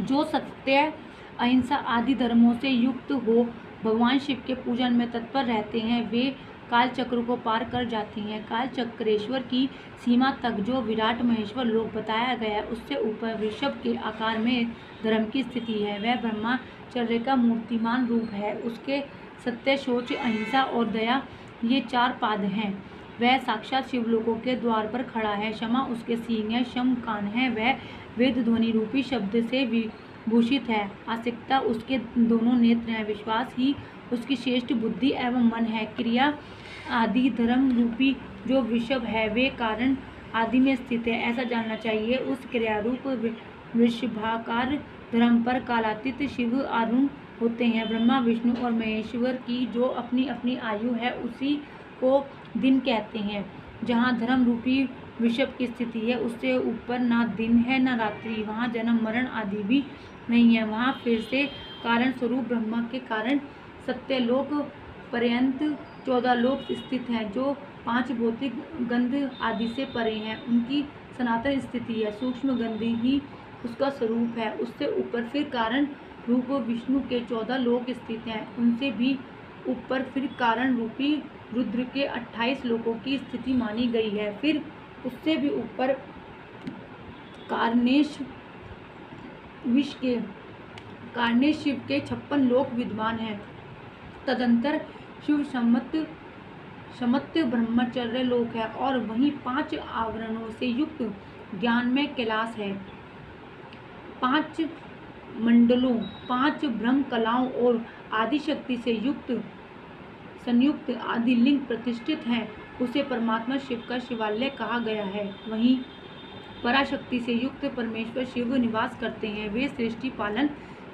जो सत्य, अहिंसा आदि धर्मों से युक्त हो, भगवान शिव के पूजन में तत्पर रहते हैं, वे काल चक्र को पार कर जाती हैं। काल चक्रेश्वर की सीमा तक जो विराट महेश्वर लोक बताया गया है, उससे ऊपर वृषभ के आकार में धर्म की स्थिति है। वह ब्रह्मचर्य का मूर्तिमान रूप है। उसके सत्य, शौच, अहिंसा और दया ये 4 पाद हैं। वह साक्षात शिवलोकों के द्वार पर खड़ा है। क्षमा उसके सींग है, शम कान है। वह वेद ध्वनि रूपी शब्द से विभूषित है। आस्तिकता उसके दोनों नेत्र हैं। विश्वास ही उसकी श्रेष्ठ बुद्धि एवं मन है। क्रिया आदि धर्म रूपी जो वृषभ है, वे कारण आदि में स्थित है, ऐसा जानना चाहिए। उस क्रियारूप वृषभाकार धर्म पर कालातीत शिव आरूढ़ होते हैं। ब्रह्मा, विष्णु और महेश्वर की जो अपनी अपनी आयु है, उसी को दिन कहते हैं। जहाँ धर्म रूपी वृषभ की स्थिति है, उससे ऊपर ना दिन है ना रात्रि। वहाँ जन्म मरण आदि भी नहीं है। वहाँ फिर से कारण स्वरूप ब्रह्मा के कारण सत्यलोक पर्यंत 14 लोक स्थित हैं, जो 5 भौतिक गंध आदि से परे हैं। उनकी सनातन स्थिति है। सूक्ष्म गंध ही उसका स्वरूप है। उससे ऊपर फिर कारण रूप विष्णु के 14 लोक स्थित हैं। उनसे भी ऊपर फिर कारण रूपी रुद्र के 28 लोकों की स्थिति मानी गई है। फिर उससे भी ऊपर कारनेश शिव के 56 लोक विद्यमान हैं। तदंतर शिव समत्य ब्रह्मचर्य लोक है और वहीं 5 आवरणों से युक्त ज्ञान में कैलाश है। 5 मंडलों, 5 ब्रह्म कलाओं और आदि शक्ति से संयुक्त आदि लिंग प्रतिष्ठित हैं। उसे परमात्मा शिव का शिवालय कहा गया है। वहीं पराशक्ति से युक्त परमेश्वर शिव निवास करते हैं। वे सृष्टि, पालन,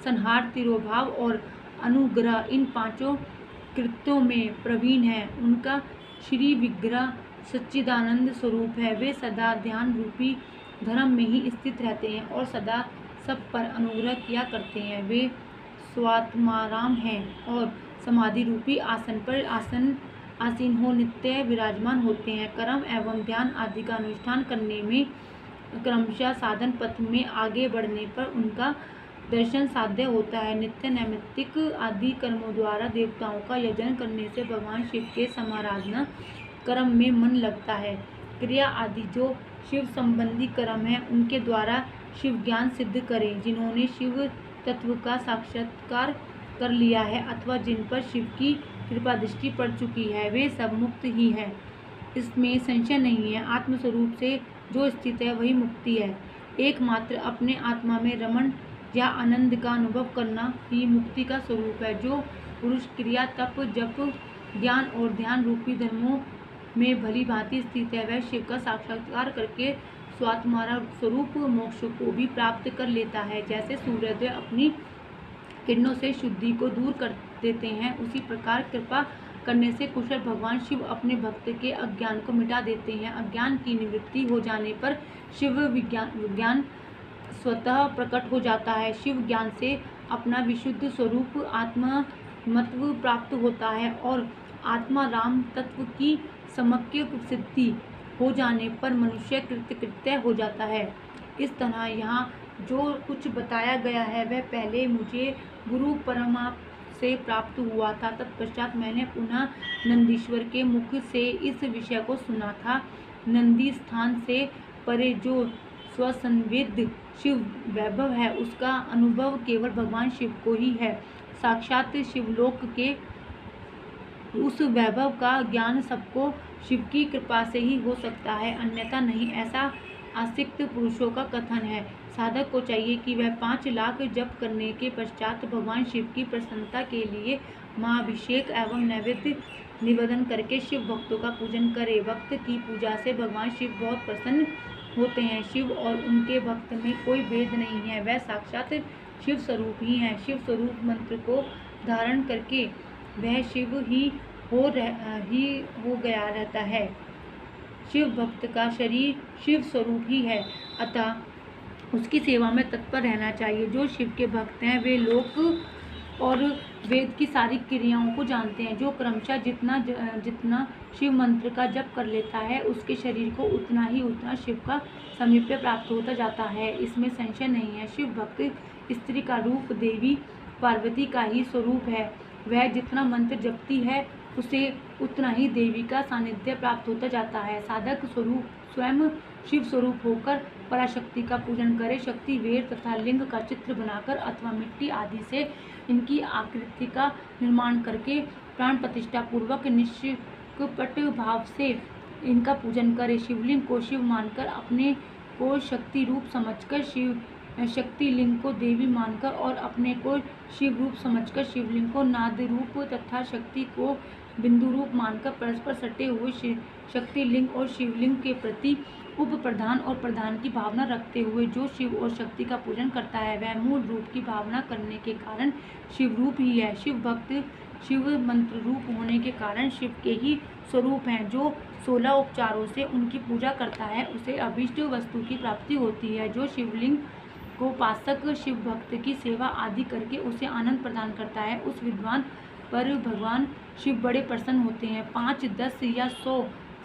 संहार, तिरोभाव और अनुग्रह इन 5 कृत्यों में प्रवीण है। उनका श्री विग्रह सच्चिदानंद स्वरूप है। वे सदा ध्यान रूपी धर्म में ही स्थित रहते हैं और सदा सब पर अनुग्रह किया करते हैं। वे स्वात्माराम हैं और समाधि रूपी आसन पर आसीन हो नित्य विराजमान होते हैं। कर्म एवं ध्यान आदि का अनुष्ठान करने में क्रमशः साधन पथ में आगे बढ़ने पर उनका दर्शन साध्य होता है। नित्य नैमित्तिक आदि कर्मों द्वारा देवताओं का यजन करने से भगवान शिव के समाराधना कर्म में मन लगता है। क्रिया आदि जो शिव संबंधी कर्म है, उनके द्वारा शिव ज्ञान सिद्ध करें। जिन्होंने शिव तत्व का साक्षात्कार कर लिया है अथवा जिन पर शिव की कृपा दृष्टि पड़ चुकी है, वे सब मुक्त ही हैं, इसमें संशय नहीं है। आत्मस्वरूप से जो स्थित है वही मुक्ति है। एकमात्र अपने आत्मा में रमण या आनंद का अनुभव करना ही मुक्ति का स्वरूप है। जो पुरुष क्रिया, तप, जप, ज्ञान और ध्यान रूपी धर्मों में भली भांति स्थित है, वह शिव का साक्षात्कार करके स्वात्मारा स्वरूप मोक्ष को भी प्राप्त कर लेता है। जैसे सूर्योदय अपनी किरणों से शुद्धि को दूर कर देते हैं, उसी प्रकार कृपा करने से कुशल भगवान शिव अपने भक्त के अज्ञान को मिटा देते हैं। अज्ञान की निवृत्ति हो जाने पर शिव विज्ञान स्वतः प्रकट हो जाता है। शिव ज्ञान से अपना विशुद्ध स्वरूप आत्मतत्व प्राप्त होता है और आत्मा राम तत्व की समक्य सिद्धि हो जाने पर मनुष्य कृत्य हो जाता है। इस तरह यहाँ जो कुछ बताया गया है वह पहले मुझे गुरु परमा से प्राप्त हुआ था। तत्पश्चात मैंने पुनः नंदीश्वर के मुख से इस विषय को सुना था। नंदी स्थान से परे जो स्वसंवेद्य शिव वैभव है, उसका अनुभव केवल भगवान शिव को ही है। साक्षात शिवलोक के उस वैभव का ज्ञान सबको शिव की कृपा से ही हो सकता है, अन्यथा नहीं, ऐसा आस्तिक पुरुषों का कथन है। साधक को चाहिए कि वह 5 लाख जप करने के पश्चात भगवान शिव की प्रसन्नता के लिए महाअभिषेक एवं नैवेद्य निवेदन करके शिव भक्तों का पूजन करे। भक्त की पूजा से भगवान शिव बहुत प्रसन्न होते हैं। शिव और उनके भक्त में कोई भेद नहीं है, वह साक्षात शिव स्वरूप ही हैं। शिव स्वरूप मंत्र को धारण करके वह शिव ही हो गया रहता है। शिव भक्त का शरीर शिव स्वरूप ही है, अतः उसकी सेवा में तत्पर रहना चाहिए। जो शिव के भक्त हैं वे लोक और वेद की सारी क्रियाओं को जानते हैं। जो क्रमशः जितना शिव मंत्र का जप कर लेता है, उसके शरीर को उतना शिव का समीप्य प्राप्त होता जाता है, इसमें संशय नहीं है। शिव भक्त स्त्री का रूप देवी पार्वती का ही स्वरूप है। वह जितना मंत्र जपती है, उसे उतना ही देवी का सानिध्य प्राप्त होता जाता है। साधक स्वरूप स्वयं शिव स्वरूप होकर पराशक्ति का पूजन करे। शक्ति वेद तथा लिंग का चित्र बनाकर अथवा मिट्टी आदि से इनकी आकृति का निर्माण करके प्राण प्रतिष्ठा पूर्वक निष्कपट भाव से इनका पूजन करे। शिवलिंग को शिव मानकर, अपने को शक्ति रूप समझकर शक्ति लिंग को देवी मानकर और अपने को शिव रूप समझकर शिवलिंग को नाद रूप तथा शक्ति को बिंदु रूप मानकर परस्पर सटे हुए शक्ति लिंग और शिवलिंग के प्रति उप प्रधान और प्रधान की भावना रखते हुए जो शिव और शक्ति का पूजन करता है, वह मूल रूप की भावना करने के कारण शिव रूप ही है। शिव भक्त शिव मंत्र रूप होने के कारण शिव के ही स्वरूप हैं। जो 16 उपचारों से उनकी पूजा करता है, उसे अभीष्ट वस्तु की प्राप्ति होती है। जो शिवलिंग को उपासक शिव भक्त की सेवा आदि करके उसे आनंद प्रदान करता है, उस विद्वान पर भगवान शिव बड़े प्रसन्न होते हैं। 5, 10 या 100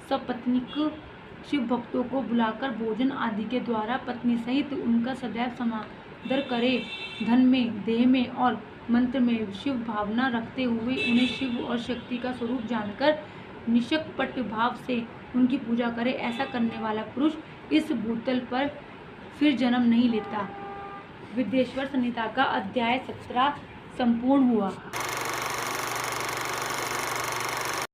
सपत्नीक शिव भक्तों को बुलाकर भोजन आदि के द्वारा पत्नी सहित उनका सदैव समादर करे। धन में, देह में और मंत्र में शिव भावना रखते हुए उन्हें शिव और शक्ति का स्वरूप जानकर निष्कपट भाव से उनकी पूजा करे। ऐसा करने वाला पुरुष इस भूतल पर फिर जन्म नहीं लेता। विद्येश्वर संहिता का अध्याय 17 संपूर्ण हुआ।